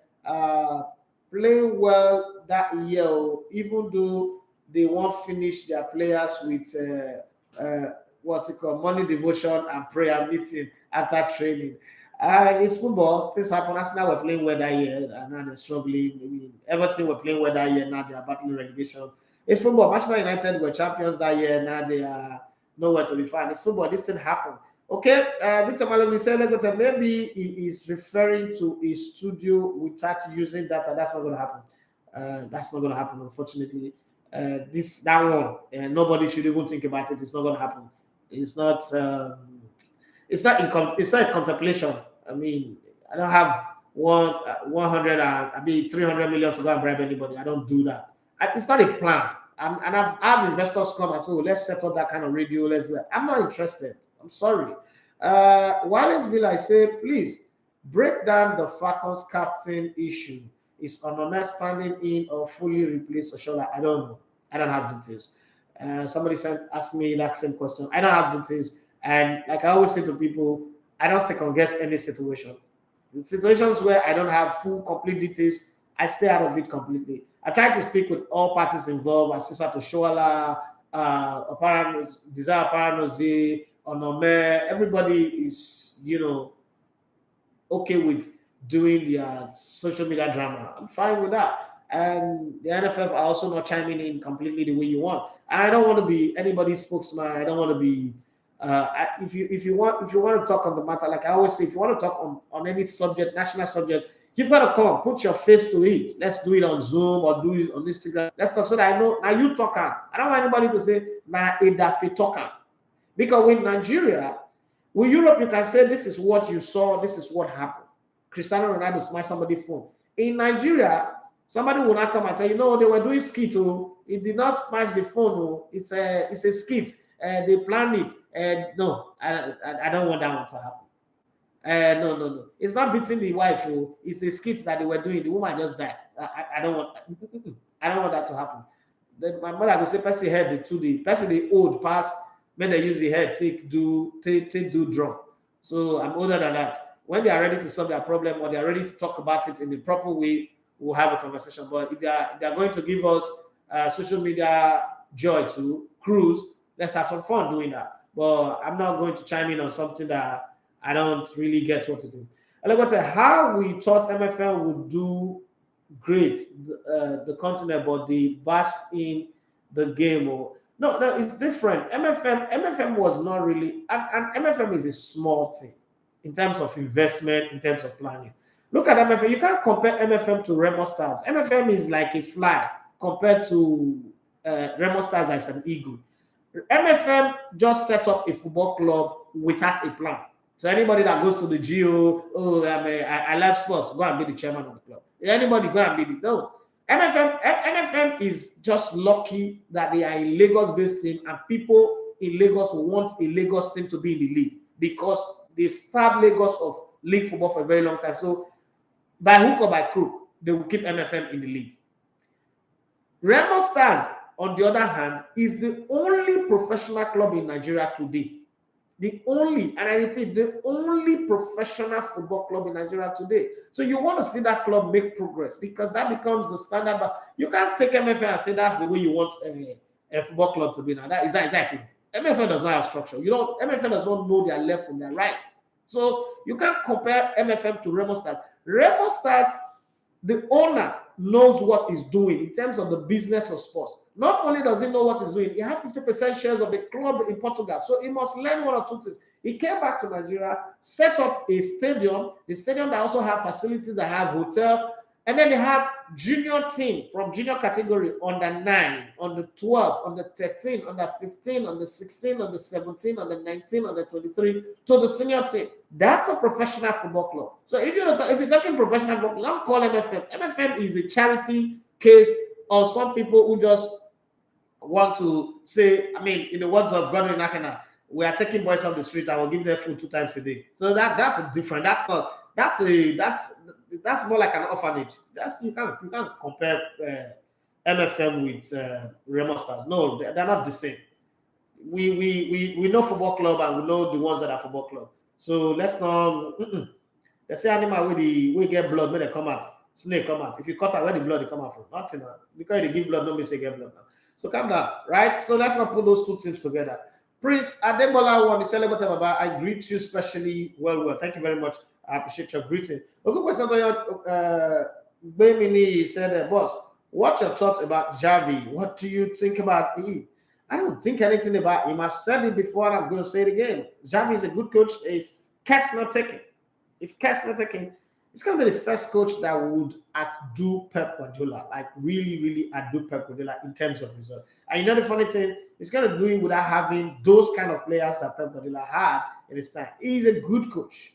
playing well that year, even though they won't finish their players with money devotion and prayer meeting after training. It's football. Things happen. Arsenal were playing well that year, and now they're struggling. I mean, Everton were playing well that year, now they are battling relegation. It's football. Manchester United were champions that year, now they are nowhere to be found. It's football. This thing happened. Okay, Victor Maloney said maybe he is referring to his studio without using data. That's not going to happen. That's not going to happen, unfortunately. Nobody should even think about it. It's not going to happen. It's not in contemplation. I mean, I don't have 300 million to go and bribe anybody. I don't do that. It's not a plan. I've investors come and say, let's set up that kind of radio. I'm not interested. I'm sorry. Wallace Villa, I say, please break down the Falcons captain issue. Is Onome standing in or fully replace Oshola? I don't know. I don't have details. Somebody asked me that same question. I don't have details. And like I always say to people, I don't second guess any situation. In situations where I don't have full, complete details, I stay out of it completely. I try to speak with all parties involved, Asisa Toshoala, Desire Paranozi, Onome. Everybody is, okay with doing their social media drama. I'm fine with that. And the NFF are also not chiming in completely the way you want. I don't want to be anybody's spokesman. I don't want to be if you want to talk on the matter, like I always say, if you want to talk on any subject, national subject, you've got to come, put your face to it. Let's do it on Zoom or do it on Instagram. Let's talk so that I know now you talking. I don't want anybody to say nah Edafe talking. Because with Nigeria, with Europe, you can say this is what you saw, this is what happened. Cristiano Ronaldo smashed somebody's phone. In Nigeria, somebody will not come and tell you, no, they were doing skit. It did not smash the phone. It's a skit. They planned it. No, I don't want that one to happen. No. It's not beating the wife. It's a skit that they were doing. The woman just died. I don't want that to happen. My mother will say, "Person head to the person the old past when they use the head take do drum." So I'm older than that. When they are ready to solve their problem or they are ready to talk about it in the proper way, we'll have a conversation. But if they are going to give us social media joy to cruise, let's have some fun doing that. But I'm not going to chime in on something that I don't really get what to do. And like how we thought MFM would do great, the continent, but they bashed in the game. No, it's different. MFM was not really, and MFM is a small thing in terms of investment, in terms of planning. Look at MFM. You can't compare MFM to Remo Stars. MFM is like a fly compared to Remo Stars as an eagle. MFM just set up a football club without a plan. So anybody that goes to the GO, I love sports, go and be the chairman of the club. Anybody go and be the no. MFM is just lucky that they are a Lagos-based team and people in Lagos want a Lagos team to be in the league because they've starved Lagos of league football for a very long time. So by hook or by crook, they will keep MFM in the league. Remo Stars, on the other hand, is the only professional club in Nigeria today. The only, and I repeat, the only professional football club in Nigeria today. So you want to see that club make progress, because that becomes the standard. But you can't take MFM and say that's the way you want a football club to be now. That is that exactly. MFM does not have structure. MFM does not know their left from their right. So you can't compare MFM to Remo Stars. Remo Stars, the owner knows what he's doing in terms of the business of sports. Not only does he know what he's doing, he has 50% shares of a club in Portugal. So he must learn one or two things. He came back to Nigeria, set up a stadium that also have facilities that have hotel, and then they have junior team from junior category under 9, under 12, under 13, under 15, under 16, under 17, under 19, under 23 to the senior team. That's a professional football club. So if you're talking professional football, don't call MFM. MFM is a charity case of some people who just want to say, I mean, in the words of Gordon Nakena, we are taking boys off the street and we'll give them food 2 times a day. So that's a different. That's more like an orphanage. You can't compare MFM with Remo Stars. No, they're not the same. We know football club and we know the ones that are football club. So let's not. They say animal where we get blood when they come out, snake come out. If you cut out where the blood they come out from, nothing. Because they give blood, no means they get blood now. So calm down, right? So let's not put those two teams together. Prince Adebola won the celebrity about. I greet you specially well. Thank you very much. I appreciate your greeting. A good question to your Bemini said, boss, what's your thoughts about Xavi? What do you think about him? I don't think anything about him. I've said it before and I'm going to say it again. Xavi is a good coach. If Cass not taken, it's going to be the first coach that would outdo Pep Guardiola, like really outdo Pep Guardiola in terms of results. And you know the funny thing, he's going to do it without having those kind of players that Pep Guardiola had in his time. He's a good coach.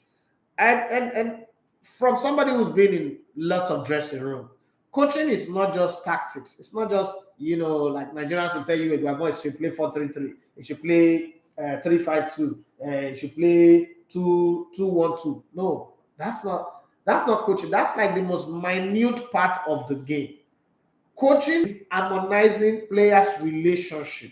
And from somebody who's been in lots of dressing room, coaching is not just tactics. It's not just, like Nigerians will tell you, it should play 4-3-3. It should play 3-5-2. It should play 2-1-2. No, that's not coaching. That's like the most minute part of the game. Coaching is harmonizing players' relationship,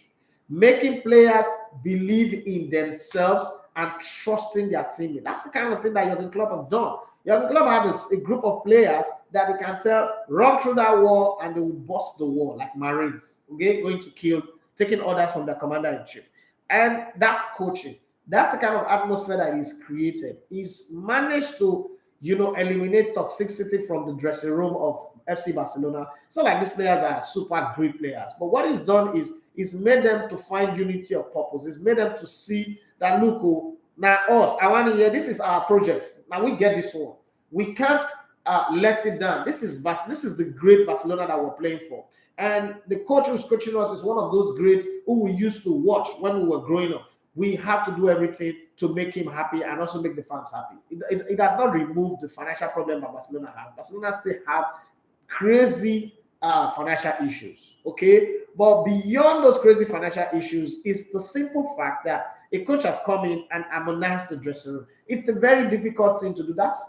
making players believe in themselves and trusting their teammate. That's the kind of thing that Jurgen Klopp have done. Jurgen Klopp has a group of players that they can tell, run through that wall and they will bust the wall like Marines, okay? Going to kill, taking orders from the commander-in-chief. And that's coaching. That's the kind of atmosphere that he's created. He's managed to, eliminate toxicity from the dressing room of FC Barcelona. It's not like these players are super great players. But what he's done is he's made them to find unity of purpose. He's made them to see that, look, now us, I want to hear, this is our project. Now we get this one. We can't let it down. This is the great Barcelona that we're playing for. And the coach who's coaching us is one of those greats who we used to watch when we were growing up. We have to do everything to make him happy and also make the fans happy. It does not remove the financial problem that Barcelona have. Barcelona still have crazy financial issues, okay? But beyond those crazy financial issues is the simple fact that a coach have come in and harmonized the dressing room. It's a very difficult thing to do. That's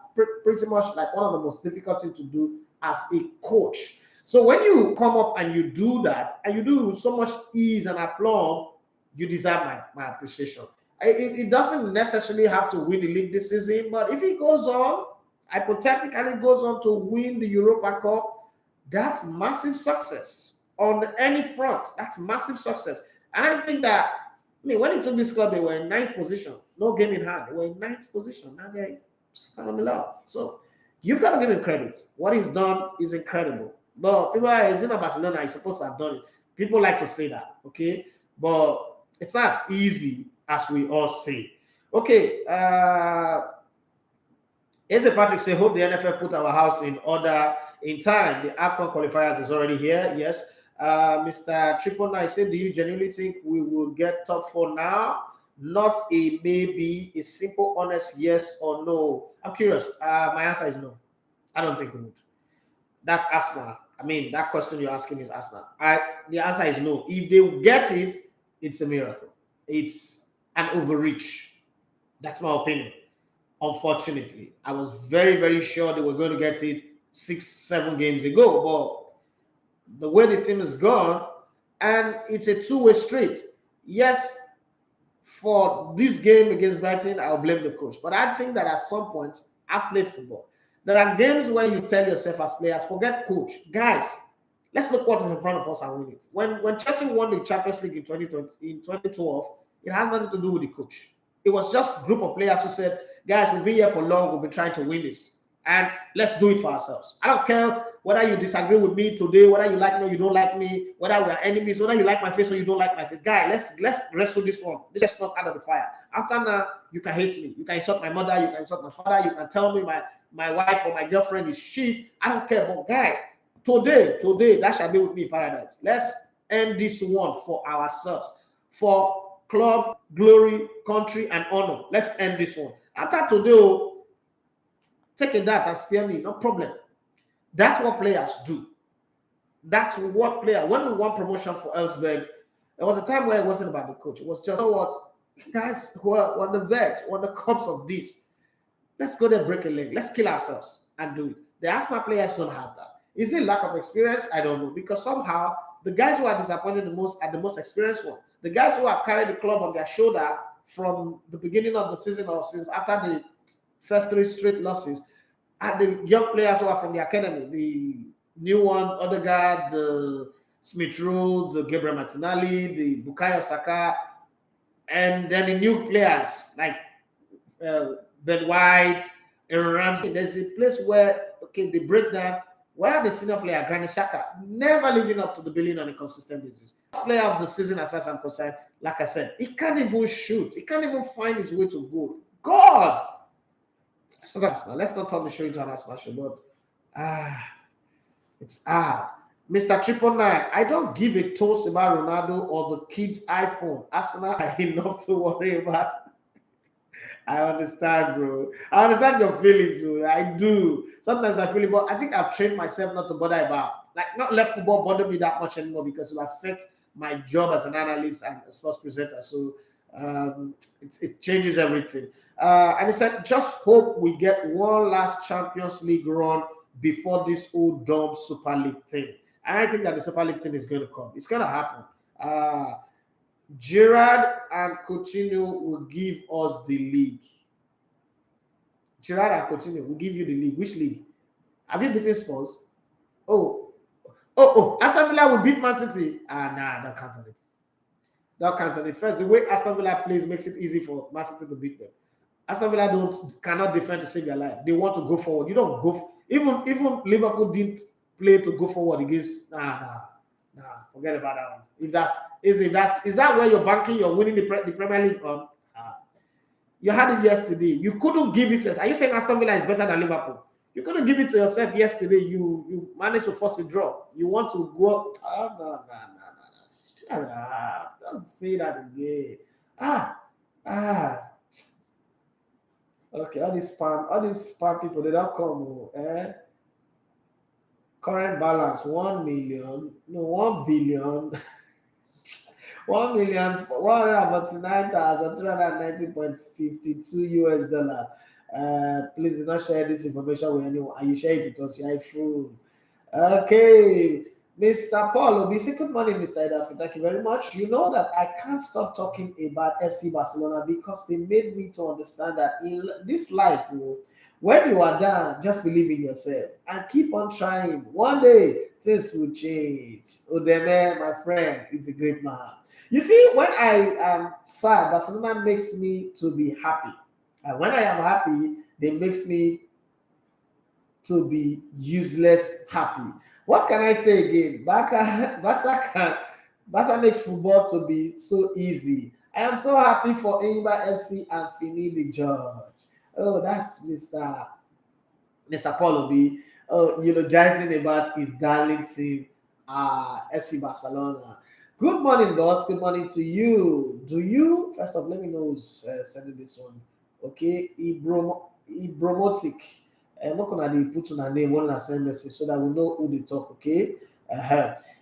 pretty much like one of the most difficult things to do as a coach. So when you come up and you do that, and you do it with so much ease and aplomb, you deserve my appreciation. It doesn't necessarily have to win the league this season, but if it goes on, hypothetically goes on to win the Europa Cup, that's massive success on any front. That's massive success. And I think that, when he took this club, they were in 9th position. No game in hand. They were in 9th position. Now they're kind of below. So you've got to give him credit. What he's done is incredible. But people are in Barcelona, he's supposed to have done it. People like to say that, okay? But it's not as easy as we all say. Okay. Eze Patrick say, hope the NFL put our house in order in time. The AFCON qualifiers is already here. Yes. Mr. Triple Nine said, do you genuinely think we will get top 4 now? Not a maybe, a simple, honest yes or no. I'm curious. My answer is no. I don't think we would. That's Arsenal. That question you're asking is Arsenal. The answer is no. If they get it, it's a miracle. It's an overreach. That's my opinion. Unfortunately, I was very, very sure they were going to get it 6-7 games ago. But the way the team is gone, and it's a two-way street. Yes, for this game against Brighton, I'll blame the coach. But I think that at some point, I've played football. There are games where you tell yourself as players, forget coach. Guys, let's look what is in front of us and win it. When Chelsea won the Champions League in 2012, it has nothing to do with the coach. It was just a group of players who said, guys, we've been here for long, we've been trying to win this. And let's do it for ourselves. I don't care whether you disagree with me today, whether you like me or you don't like me, whether we are enemies, whether you like my face or you don't like my face. Guy, let's wrestle this one. This is not out of the fire. After now, you can hate me. You can insult my mother, you can insult my father, you can tell me my wife or my girlfriend is shit. I don't care. But guy, today, that shall be with me in paradise. Let's end this one for ourselves. For club, glory, country, and honor. Let's end this one. After today, take a dart and spare me, no problem. That's what players do. That's what players. When we won promotion for Elfsberg, there was a time where it wasn't about the coach. It was just, you know what, guys who are on the verge, on the cups of this, let's go there, break a leg. Let's kill ourselves and do it. The Arsenal players don't have that. Is it lack of experience? I don't know. Because somehow the guys who are disappointed the most are the most experienced one. The guys who have carried the club on their shoulder from the beginning of the season or since after the first 3 straight losses are the young players who are from the academy. The new one, Odegaard, the Smith Rowe, the Gabriel Martinelli, the Bukayo Saka, and then the new players like Ben White, Aaron Ramsey. There's a place where, okay, they break down. Where are the senior player, Granit Xhaka, never living up to the billing on a consistent basis? Player of the season, as far as I'm concerned, like I said, he can't even shoot. He can't even find his way to goal. God! Let's not turn the show into an Arsenal show, but it's hard. Mr. 999, I don't give a toast about Ronaldo or the kid's iPhone. Arsenal are enough to worry about. I understand, bro. I understand your feelings, bro. I do. Sometimes I feel it, but I think I've trained myself not to bother about, like, not let football bother me that much anymore because it will affect my job as an analyst and a sports presenter. So it changes everything. And he said, just hope we get one last Champions League run before this old dumb Super League thing. And I think that the Super League thing is going to come. It's going to happen. Gerrard and Coutinho will give us the league. Gerrard and Coutinho will give you the league. Which league? Have you beaten Spurs? Oh. Aston Villa will beat Man City. Nah, don't count on it. Don't count on it. First, the way Aston Villa plays makes it easy for Man City to beat them. Aston Villa cannot defend to save their life. They want to go forward. You don't go. Even Liverpool didn't play to go forward against. Nah. Forget about that one. Is that where you're banking? You're winning the Premier League on. You had it yesterday. You couldn't give it. Are you saying Aston Villa is better than Liverpool? You couldn't give it to yourself yesterday. You managed to force a draw. You want to go. No. Shut up. Don't say that again. Okay, all these spam people, they don't come. Current balance 1 million, no 1 billion, 1,149,390.52 US dollar. Please do not share this information with anyone. And you share it with us, you're a fool. Okay, Mr. Paul Obi, good morning, Mr. Edafi. Thank you very much. You know that I can't stop talking about FC Barcelona because they made me to understand that in this life, when you are down, just believe in yourself and keep on trying. One day, things will change. Odeme, my friend, is a great man. You see, when I am sad, Barcelona makes me to be happy. And when I am happy, they makes me to be useless happy. What can I say again? Barca makes football to be so easy. I am so happy for Eimba FC and Fini the Judge. Oh, that's Mr. Paul Obi, eulogizing about his darling team, FC Barcelona. Good morning, boss. Good morning to you. Do you, first off, let me know who's sending this one. Okay, Ibromotic. I'm not going to put on a name, one and send message so that we know who they talk, okay?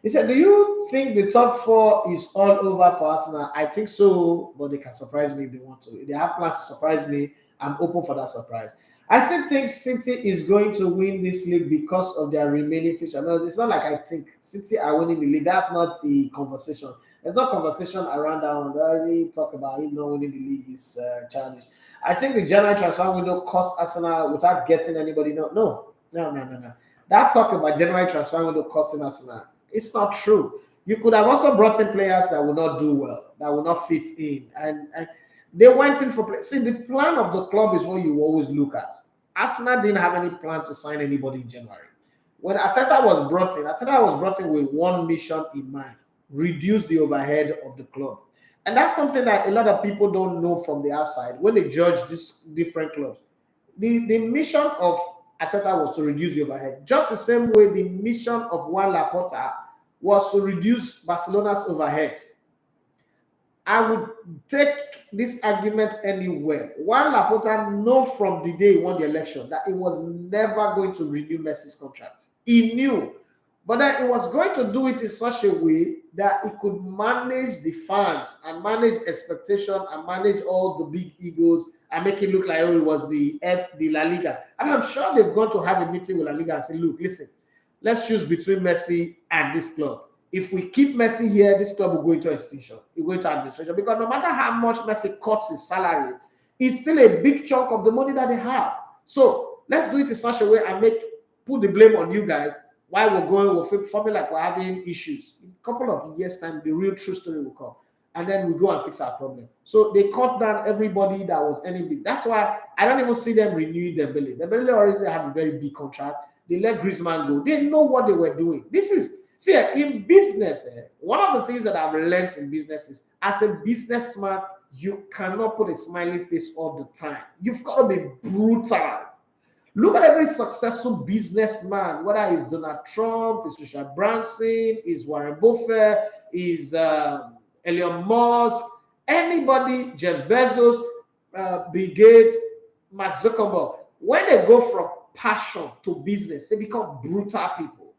He said, do you think the top 4 is all over for Arsenal? I think so, but they can surprise me if they want to. If they have plans to surprise me, I'm open for that surprise. I still think City is going to win this league because of their remaining fixture. No, it's not like I think City are winning the league. That's not the conversation. There's no conversation around that one. They talk about him not winning the league is childish. I think the January transfer window cost Arsenal without getting anybody. No. That talk about January transfer window costing Arsenal, it's not true. You could have also brought in players that will not do well, that will not fit in, and they went in for play. See, the plan of the club is what you always look at. Arsenal didn't have any plan to sign anybody in January. When Arteta was brought in with one mission in mind: reduce the overhead of the club. And that's something that a lot of people don't know from the outside when they judge these different clubs. The mission of Arteta was to reduce the overhead, just the same way the mission of Juan Laporta was to reduce Barcelona's overhead. I would take this argument anywhere. Juan Laporta knew from the day he won the election that he was never going to renew Messi's contract. He knew. But then he was going to do it in such a way that he could manage the fans and manage expectation and manage all the big egos and make it look like, oh, it was the La Liga. And I'm sure they've gone to have a meeting with La Liga and say, look, listen, let's choose between Messi and this club. If we keep Messi here, this club will go into extinction. It will go into administration. Because no matter how much Messi cuts his salary, it's still a big chunk of the money that they have. So let's do it in such a way and put the blame on you guys while we're forming like we're having issues. In a couple of years' time, the real true story will come. And then we go and fix our problem. So they cut down everybody that was any big. That's why I don't even see them renewing Dembele. Dembele already have a very big contract. They let Griezmann go. They know what they were doing. See, in business, one of the things that I've learned in business is, as a businessman, you cannot put a smiley face all the time. You've got to be brutal. Look at every successful businessman, whether it's Donald Trump, it's Richard Branson, it's Warren Buffett, it's Elon Musk, anybody, Jeff Bezos, Bill Gates, Mark Zuckerberg. When they go from passion to business, they become brutal people.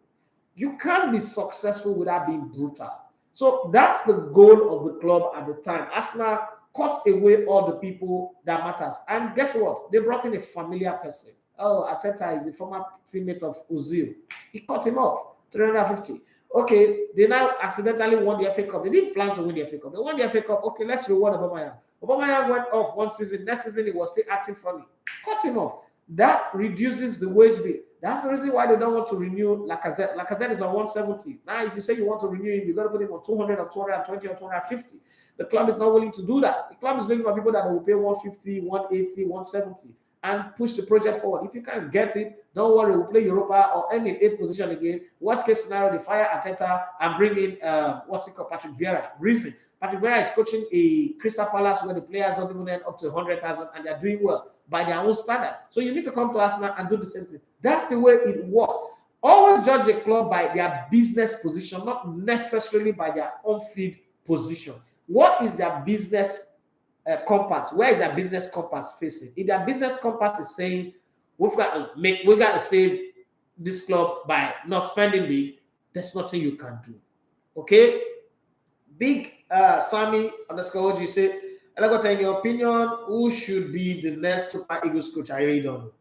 You can't be successful without being brutal. So that's the goal of the club at the time. Arsenal cut away all the people that matters. And guess what? They brought in a familiar person. Oh, Arteta is the former teammate of Ozil. He cut him off, 350. Okay, they now accidentally won the FA Cup. They didn't plan to win the FA Cup. They won the FA Cup. Okay, let's reward Aubameyang. Aubameyang went off one season. Next season, he was still acting funny. Cut him off. That reduces the wage bill. That's the reason why they don't want to renew Lacazette. Lacazette is on 170. Now, if you say you want to renew him, you got to put him on 200 or 220 or 250. The club is not willing to do that. The club is looking for people that will pay 150, 180, 170 and push the project forward. If you can't get it, don't worry. We'll play Europa or end in 8th position again. Worst case scenario, they fire Arteta and bring in, Patrick Vieira. Reason, Patrick Vieira is coaching a Crystal Palace where the players don't even earn up to 100,000 and they're doing well by their own standard. So you need to come to Arsenal and do the same thing. That's the way it works. Always judge a club by their business position, not necessarily by their on-field position. What is their business compass? Where is their business compass facing? If their business compass is saying we've got to save this club by not spending big, there's nothing you can do. Okay? Big Sammy _OG say, in your opinion, who should be the next Super Eagles coach? I really don't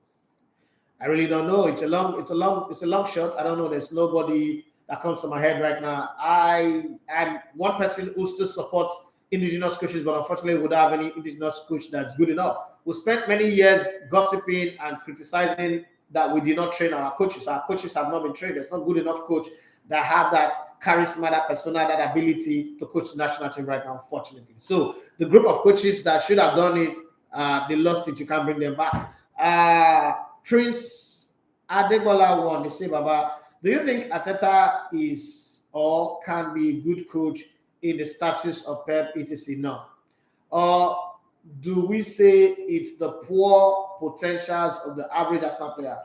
know. It's a long shot. I don't know. There's nobody that comes to my head right now. I am one person who still supports indigenous coaches, but unfortunately, we don't have any indigenous coach that's good enough. We spent many years gossiping and criticizing that we did not train our coaches. Our coaches have not been trained. There's not good enough coach that have that charisma, that persona, that ability to coach the national team right now, unfortunately. So the group of coaches that should have done it, they lost it. You can't bring them back. Prince Adegbola won. They say, Baba, do you think Arteta is or can be a good coach in the status of Pep, etc.? No. Or do we say it's the poor potentials of the average Arsenal player?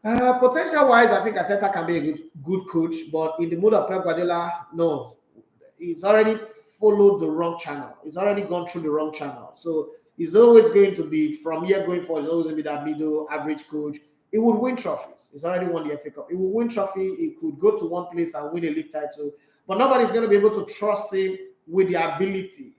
Potential-wise, I think Arteta can be a good coach, but in the mood of Pep Guardiola, no. He's already followed the wrong channel. He's already gone through the wrong channel. So he's always going to be, from here going forward, he's always going to be that middle average coach. He would win trophies. He's already won the FA Cup. He will win trophy. He could go to one place and win a league title. But nobody's going to be able to trust him with the ability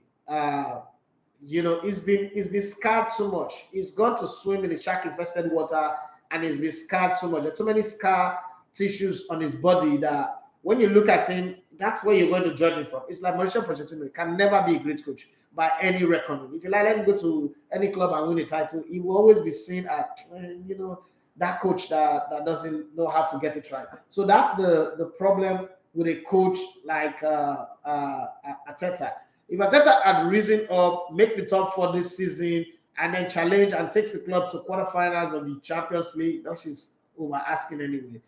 he's been scarred too much. He's gone to swim in the shark-infested water, and he's been scarred too much. There are too many scar tissues on his body that when you look at him, that's where you're going to judge him from. It's like Mauricio Pochettino. He can never be a great coach by any reckoning. If you let him go to any club and win a title, he will always be seen as, that coach that doesn't know how to get it right. So that's the problem with a coach like Arteta. If Arteta had risen up, make the top 4 this season, and then challenge and takes the club to quarterfinals of the Champions League, that is over asking anyway.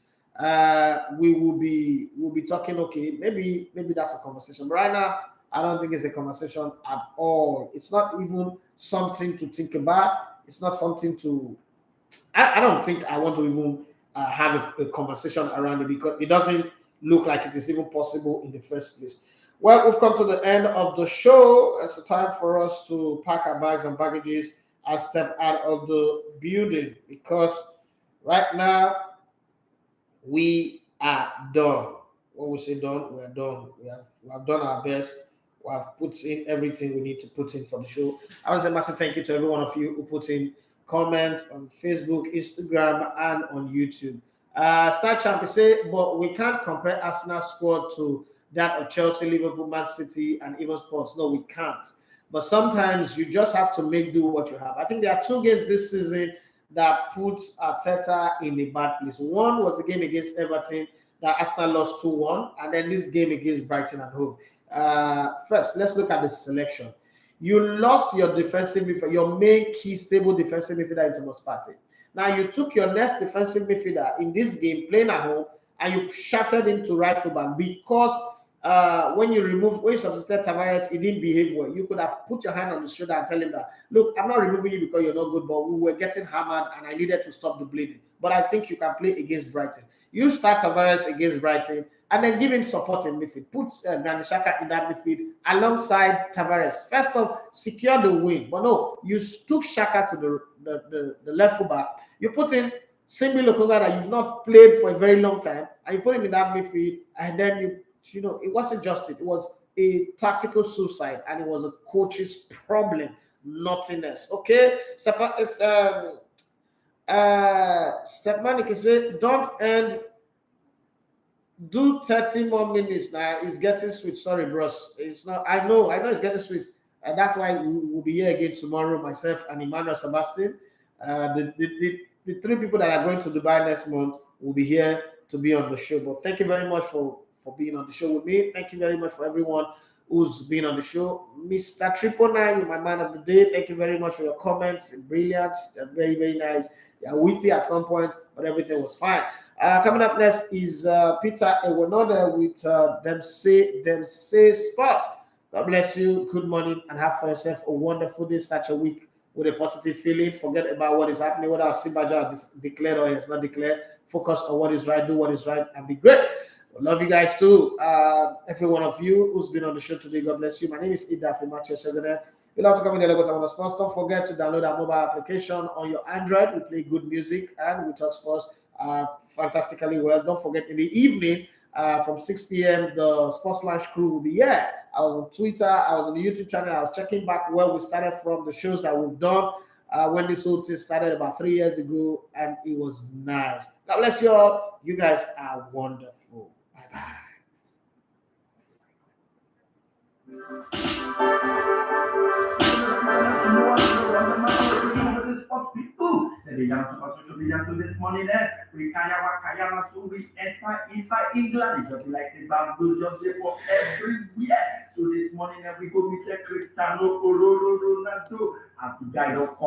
We'll be talking. Okay, maybe that's a conversation. But right now, I don't think it's a conversation at all. It's not even something to think about. It's not something to. I don't think I want to even have a conversation around it because it doesn't look like it is even possible in the first place. Well, we've come to the end of the show. It's a time for us to pack our bags and baggages and step out of the building because right now we are done. When we say done, we are done. We have done our best. We have put in everything we need to put in for the show. I want to say a massive thank you to every one of you who put in comments on Facebook, Instagram, and on YouTube. Star Champ say, but we can't compare Arsenal's squad to that of Chelsea, Liverpool, Man City, and even Sports. No, we can't. But sometimes you just have to make do what you have. I think there are 2 games this season that puts Arteta in a bad place. One was the game against Everton that Arsenal lost 2-1, and then this game against Brighton at home. First, let's look at the selection. You lost your defensive midfielder, your main key stable defensive midfielder into Thomas Partey. Now you took your next defensive midfielder in this game playing at home and you shafted him to right fullback because when you substituted Tavares, he didn't behave well. You could have put your hand on his shoulder and tell him that, look, I'm not removing you because you're not good, but we were getting hammered and I needed to stop the bleeding. But I think you can play against Brighton. You start Tavares against Brighton and then give him support in midfield. Put Granit Xhaka in that midfield alongside Tavares. First off, secure the win. But no, you took Xhaka to the left fullback. You put in Simbi Lokonga that you've not played for a very long time, and you put him in that midfield, and then it wasn't just it. It was a tactical suicide, and it was a coach's problem, nothing else. Okay, Stepmanic can say, don't end. Do 30 more minutes now. It's getting sweet. Sorry, bros. It's not. I know it's getting sweet. And that's why we'll be here again tomorrow, myself and Emmanuel Sebastian. The 3 people that are going to Dubai next month will be here to be on the show. But thank you very much for being on the show with me. Thank you very much for everyone who's been on the show. Mr. 999, my man of the day. Thank you very much for your comments. Brilliant. Very, very nice. Yeah, witty at some point, but everything was fine. Coming up next is Peter Ewanoda with them say Sport. God bless you. Good morning and have for yourself a wonderful day. Start your week with a positive feeling. Forget about what is happening, whether Sibaja has declared or he has not declared. Focus on what is right, do what is right, and be great. Love you guys too. Every one of you who's been on the show today, God bless you. My name is Ida from Matthew Segone. You'll have to come in the Lagos and Sports. Don't forget to download our mobile application on your Android. We play good music and we talk sports fantastically well. Don't forget in the evening from 6 p.m. the Sports Lunch crew will be here. I was on Twitter, I was on the YouTube channel, I was checking back where we started from, the shows that we've done when this whole thing started about 3 years ago, and it was nice. God bless you all. You guys are wonderful. Bye-bye. This morning, we enter inside England. Just like the bamboo, just there for everywhere. So this morning, we go meet Cristiano Ronaldo and the guy don't